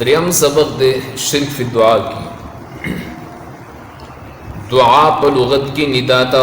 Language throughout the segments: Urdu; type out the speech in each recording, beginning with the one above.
دریم سبق دے شرک فی دعا کی. دعا په لغت کې ندا ته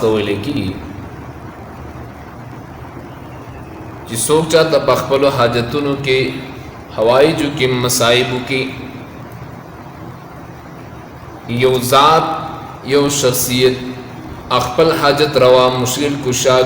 ته ویل کی چې څوک چاته په خپل حاجتونو کې حوایجو کې مصائب کې یو ذات یو شخصیت خپل حاجت روا مشکل کشا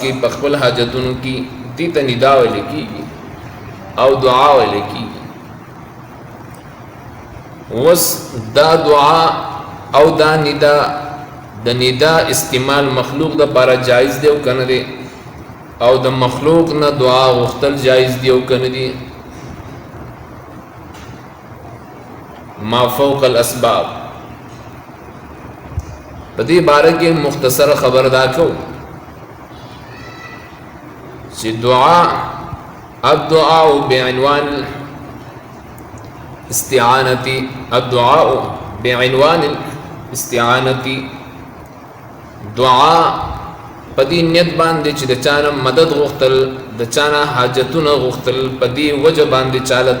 کې په خپل حاجتونو کې دې ته ندا ویل کی او دعا ویل کی. وس دا دعا او دا ندا د ندا استعمال مخلوق د لپاره جایز دی او کنه دی او د مخلوق نه دعا غوښتل جایز دی او کنه دی ما فوق الاسباب. په دې باره کې مختصر خبر دا کو چې دعا الدعاء بعنوان استعانتی الدعاء بعنوان استعانتی دعا پدی نیت باندې چې د چانه مدد غوښتل د چانه حاجتونه غوښتل پدی وجه باندې چالت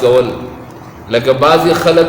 کول. لکه بعضی خلق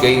کوي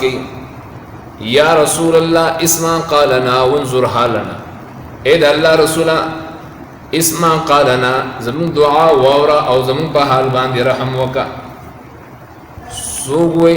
کوي یا رسول الله اسمع قالنا وانظر حالنا اے د الله رسوله اسمع قالنا زمون دعا واورا او زمون په حال باندې رحم وکا. سوګوي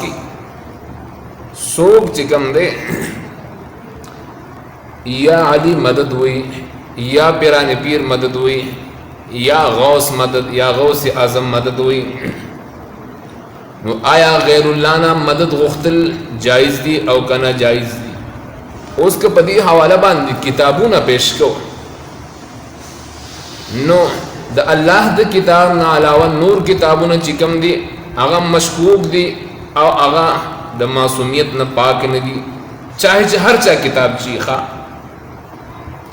کی سوګ چکم دے یا علی مدد ہوئی یا پیران پیر مدد ہوئی یا غوث مدد یا غوث اعظم مدد ہوئی. نو آیا غیر اللہ نا مدد غختل جائز دی او کنا جائز دی؟ اس کے پدی حوالہ باندې کتابونه پیش کو. نو د الله د کتاب نه علاوه نور کتابونه چې کوم دي هغه مشکوک دي او هغه د معصومیت نه پاک نه دي. چاہے چې هر چا کتاب شي ښا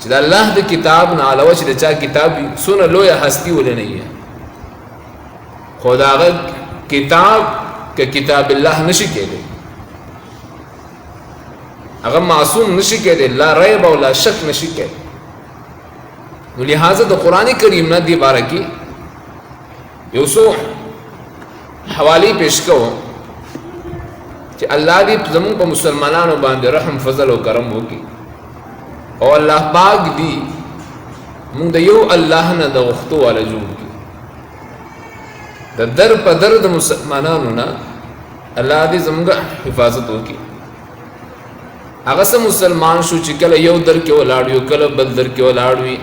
چې د الله د کتاب نه علاوه چې د چا کتاب سونه لوی هستی ولې نه وي خدای کتاب که کتاب الله نشي کېږي هغه معصوم نشي کېږي لا ریب او لا شک نشي کېږي. نو لہذا د قرآن کریم نه دی باره کې یو څو حوالی پیش کوو چې الله دې زموږ په مسلمانانو باندې رحم فضل او کرم وکړي او الله پاک دې موږ د یو الله نه د غوښتو والا جوړ کړي. د در په در د مسلمانانو نه الله دې زموږ حفاظت وکړي. هغه سم مسلمان شو چې کله یو در کې ولاړ یو کله بل در کې ولاړ وي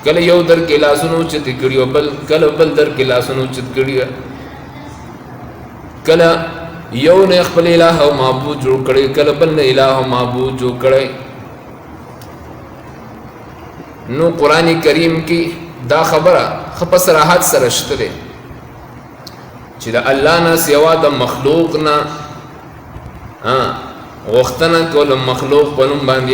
کله یو در کې لاسونو چت کړیو بل کله بل در کې لاسونو چت کړیو کله یو نه خپل الہ او معبود جوړ کړي کله بل نه الہ او معبود جوړ کړي. نو قرآن کریم کې دا خبره خپ صراحت سره شته چې د الله نه سوا د مخلوق نه غوښتنه کول مخلوق په نوم باندې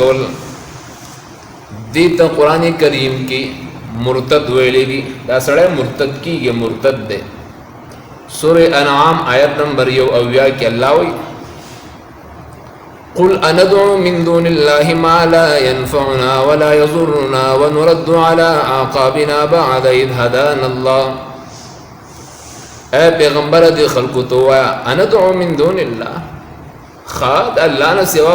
کول دې ته قرآن کریم کې مرتد ویلې دي. دا سړی مرتد کیږي مرتد دی. سورہ انعام آیت نمبر 1 کې الله وایي قل اندعو من دون الله ما لا ينفعنا ولا يضرنا ونرد على اعقابنا بعد اذ هدانا الله. اے پیغمبر دې خلقو ته وایا اندعو من دون الله خاد الله نه سوا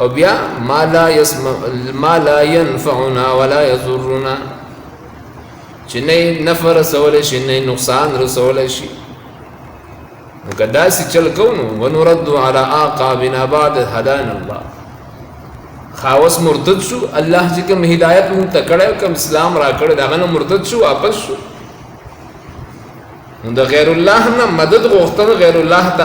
او بیا ما لا ينفعنا ولا يضرنا چې نه نفع رسول شي نه نقصان رسول شي. نو کدا سي چل کوو ونرد على اعقابنا بعد هدانا الله خاوس مرتد شو الله چې کوم هدایت مون تکړه کوم اسلام را کړ داغه نو مرتد شو واپس شو. نو د غیر الله نه مدد غوښتل غیر الله ته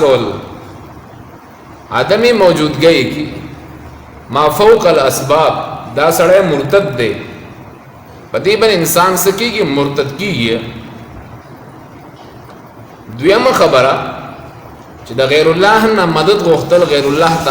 کول آدمی موجودګۍ کی ما فوق الاسباب دا سړی مرتد دی. پدې باندې انسان سکیږي مرتد کیږي. دویمه خبره چې د غیر الله نه مدد غوښتل غیر الله ته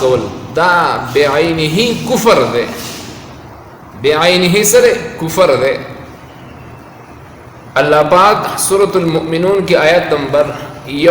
کول دا بعینه کفر دی. بعینه سره کفر دی. اللہ پاک سورة المؤمنون کی آیت نمبر 1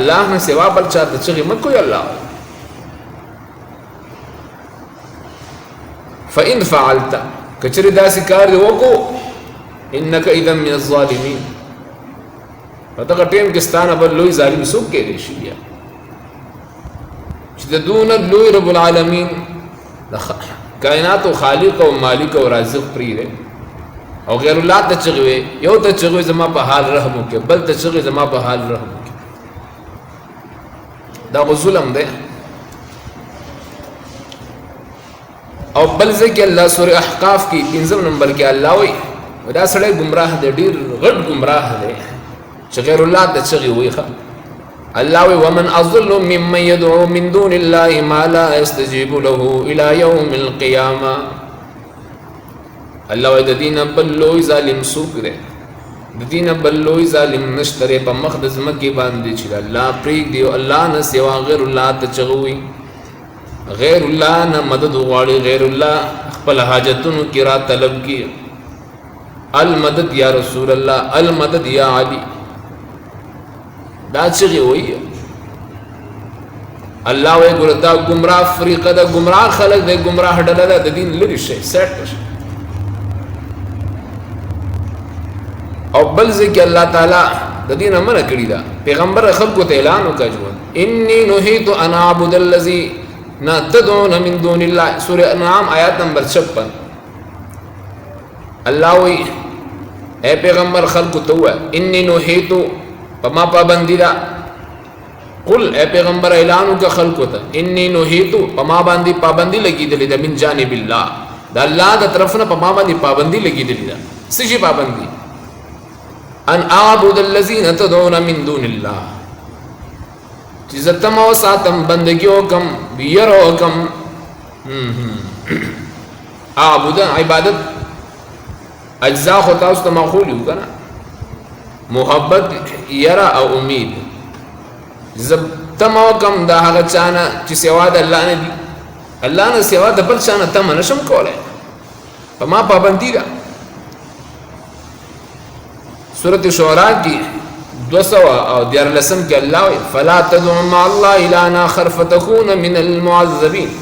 الله نه سوا بل چاته چغې مه کوئ الله فإن فعلت کچری داسې کار دی وکړو انک اذا من الظالمین په دغه ټیم کې ستانه بل لوی ظالم څوک کېدی شي بیا چې د دون لوی رب العالمین د کائنات او خالق او مالک او رازق پرې او غیر الله ته چغوي یو ته چغوي زما په حال رحم وکړه بل ته چغوي زما په حال رحم وکړه دا ظلم دی او بل ځکه الله سورہ احقاف کې 15 نمبر کې الله وایي دا سړی گمراه دی ډیر غټ گمراه دی چې غیر الله ته چغي وایي الله وی ومن اضل ممن يدعو من دون الله ما لا يستجيب له الى يوم القيامه الله وی د دین بل لوی ظالم سوک دی د دین بل لوی ظالم نشتره په مقدس مکی باندې چې الله پریک دی الله نه سوا غیر الله ته چغوي غیر الله نه مدد غواړي غیر الله خپل حاجتونو کې را طلب کی المدد یا رسول الله المدد یا علی دا چغي وایي الله وی ګورتا گمراه فریقه دا گمراه خلق دی گمراه ډله ده د دین لري شي سیټ شي او بل ځکه الله تعالی د دین امر کړی دا پیغمبر خلکو ته اعلان وکړو انی نهیت ان اعبد الذی تدعون من دون الله سورہ انعام آیات نمبر 56 الله وی اے پیغمبر خلکو ته وای انی نهیت پما پابندی دا قل اے پیغمبر اعلان وکړه خلکو ته انی نهیت پما باندې پابندی لګیدلې ده من جانب الله دا الله د طرف نه پما باندې پابندی لګیدلې ده څه شي پابندی ان اعبد الذين تدعون من دون الله چې زتم او ساتم بندگی وکم بيرو وکم اعبد عبادت اجزاء خو تاسو ته مخول یو کنه محبت یرا او امید زتم وکم دا هغه چانه چې سوا د الله نه دي الله نه سوا د بل چانه تم نشم کولای په ما پابندی ده سورة شعراء کی 214 کے اللہ فلا تدعو مع اللہ الہا آخر فتکون من المعذبین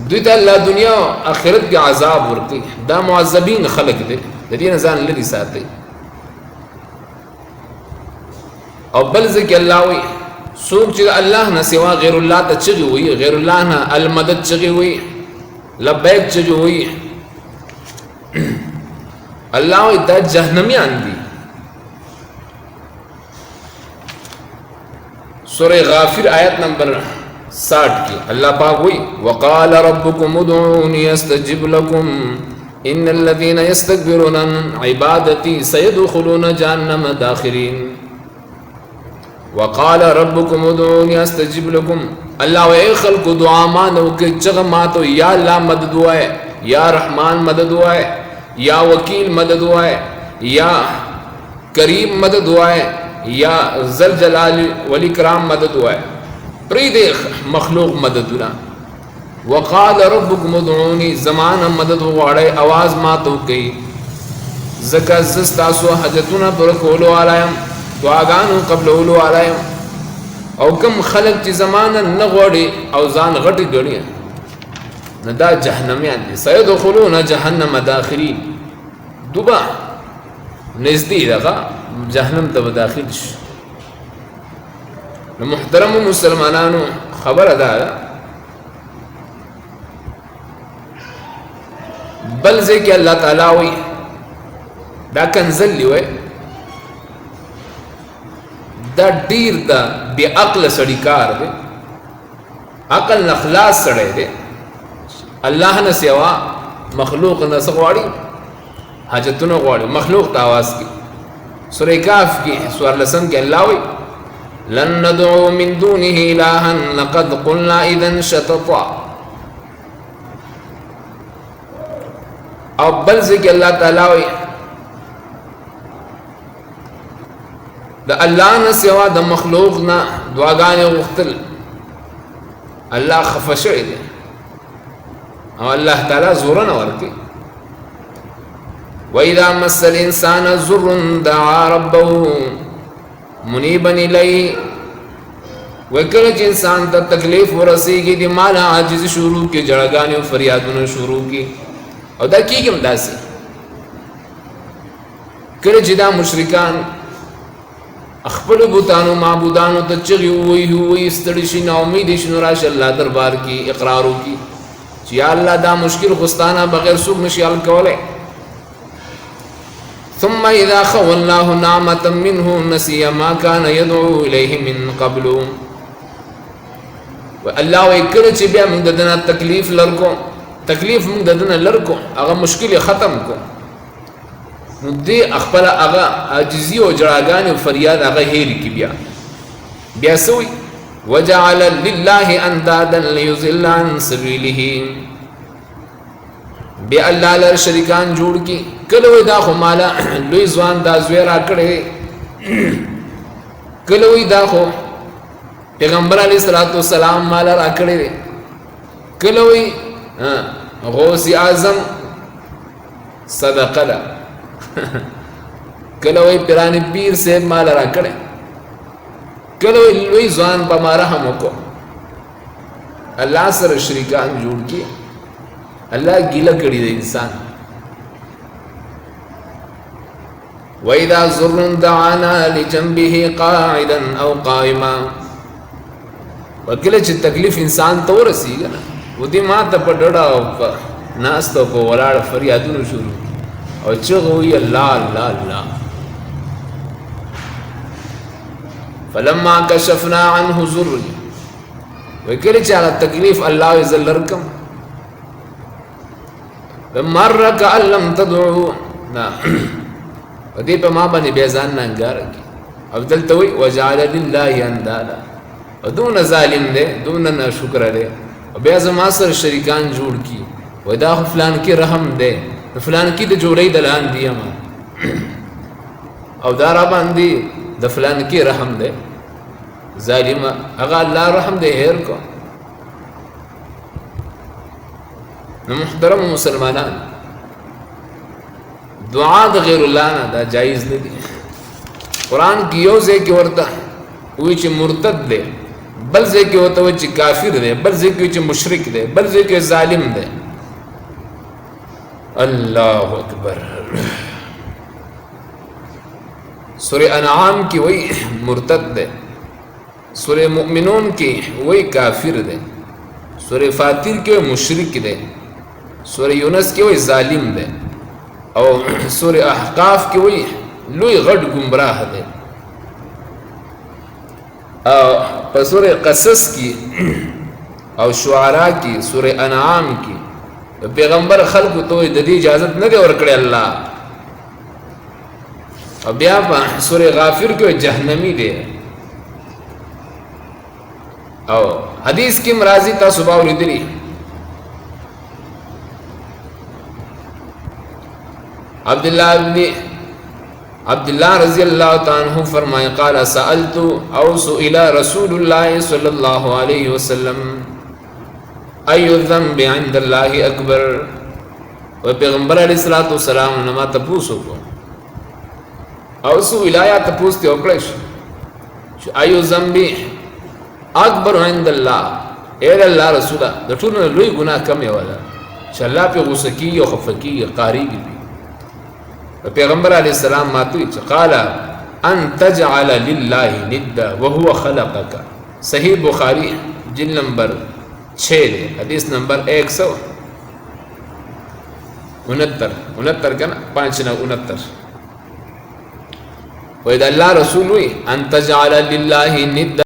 دویتا اللہ دنیا آخرت کے عذاب ورکی دا معذبین خلق دے دین ازان لدی ساتے او بلز کے اللہ وی سوک چیز اللہ نا سوا غیر اللہ تا چگی ہوئی غیر اللہ نا المدد چگی ہوئی لبیک چگی ہوئی اللہ دا جہنمیان دی سورہ غافر آیت نمبر 60 کی اللہ پاک ہوئی وقال ربکم ادعونی استجب لکم ان الذین یستکبرون عن عبادتی سیدخلون جہنم داخرین وقال ربکم ادعونی استجب لکم اللہ اے خلق دعا مانو کہ چغماتو یا اللہ مدد ہوئے یا رحمان مدد ہوئے یا وکیل مدد ہوا ہے یا کریم مدد ہوا ہے یا ذل جلال ولی کرام مدد ہوا ہے پرید مخلوق مدد ہوا وقال ربکم ادعونی زمان مدد ہواڑے آواز ماتو کئی زکا زستاسو حجتونا پرکولو آلائم دعاگانو قبلولو آلائم او کم خلق چی زمانا نغوڑی او زان غٹی گڑی دا جہنمیان دی سیدخلون جہنم داخرین دوبا نزدی دغا جہنم تا داخل شو محترم مسلمانانو خبر ادا بل ذکر اللہ تعالی وی دا کنزل لیوے دا دیر دا بی عقل سڑی کار دے عقل نخلاص سڑے دے اللہ نے سوا مخلوق نہ سغواڑی حاجتوں غواڑی مخلوق تاواز کی سورہ کاف کی سورہ لسن کے اللہ وی لن ندعو من دونه الہا لقد قلنا اذا شططا او بل ذکر اللہ تعالی وی دا اللہ نے سوا دا مخلوق نہ دعاگان غختل اللہ خفشع دے او اللہ تعالی زورنا ورکی وَإِذَا مَسَّ الْإِنسَانَ ضُرٌّ دَعَا رَبَّهُ منیبن الیہ وکل چې انسان ته تکلیف ورسیږي د مال عاجز شروع کی جړګانې او فریادونه شروع کی او دا کیږم داسې کله چې دا مشرکان خپل بوتانو معبودانو ته چغي وي ستړي شي نا امید شي نو راشه الله دربار کې اقرار وکي چې یا الله دا مشکل خستانه بغیر څوک نشي حل کولای. ثم اذا خولناه نعمة منه نسي ما كان يدعو اليه من قبل الله وکړه چې بیا موږ دنه تکلیف لرکو تکلیف موږ دنه لرکو هغه مشکل ختم کو نو دې خپل هغه عاجزي او جړاګان او فریاد هغه هیر کی بیا سوی وجعل لله اندادا ليضل عن سبيله بیا الله لر شریکان جوړ کی کله دا خو مالا لوی ځوان دا زویرا کړي کله دا خو پیغمبر علیہ الصلوۃ والسلام مال را کړی کله وی غوث اعظم صدقه ده کله وی پیرانی پیر سے مال را کړی کله وی لوی ځوان په ما رحم وکړه الله سره شریکان جوړ کی الله ګیله کړی د انسان. وَإِذَا زُرٌ دَعَانَا لِجَنْبِهِ قَاعِدًا أَوْ قَائِمًا وکله چې تکلیف انسان ته ورسیږي نه و دې ما ته په ډډه او ناست او په ولاړ فریادونه شروع او چغه وي الله الله الله. فلما کشفنا عنه ضر وکله چې هغه تکلیف الله عزل رقم مر كأن لم تدعو نا ودې په ما باندې بیا ځان نه انګار کی او دلته وي وجعل لله اندادا دون ظالم دے دون نہ شکر دے بیا زما سر شریکان جوړ کی ودا فلان کی رحم دے فلان کی د جوړې دلان دی ما او دارا باندې د فلان کی رحم دے ظالم هغه الله رحم دے هر کو. نو محترم مسلمانان دعا د غیر الله نه دا جایز نه دي. قرآن کی یو ځای کې ورته وی چې مرتد دی بل ځای کې ورته وی چې کافر دی بل ځای کې چې مشرک دی بل ځای کې ظالم دی. الله اکبر. سورہ انعام کی وی مرتد دی سورہ مؤمنون کی وی کافر دی سورہ فاتر کی وی مشرک دی سورہ یونس کی وی ظالم دی او سورہ احقاف کی وی لوی غټ گمراه دی او سورہ قصص کی او شعراء کی سورہ انعام کی پیغمبر خلق تو د دې اجازت نه دی ورکړی الله او بیا په سورہ غافر کې جهنمی دی او حدیث کې مرضی تاسو باور دي عبد الله رضی اللہ تعالی عنہ فرمائے قال سألت او سئل رسول اللہ صلی اللہ علیہ وسلم ای الذنب عند اللہ اکبر و پیغمبر علیہ الصلوۃ والسلام نے ما تپوسو کو او سئل یا تپوستے وکړش ای الذنب اکبر عند اللہ اے اللہ رسول د ټول لوی گناہ کم یو ولا چې الله په غوسه کی او خفقی قاری کی پیغمبر علیہ السلام ماتوی چه قال ان تجعل للہ ندا وهو خلقک. صحیح بخاری جلد نمبر 6 دے حدیث نمبر 169 کا نا 569 وید اللہ رسول ہوئی ان تجعل للہ ندا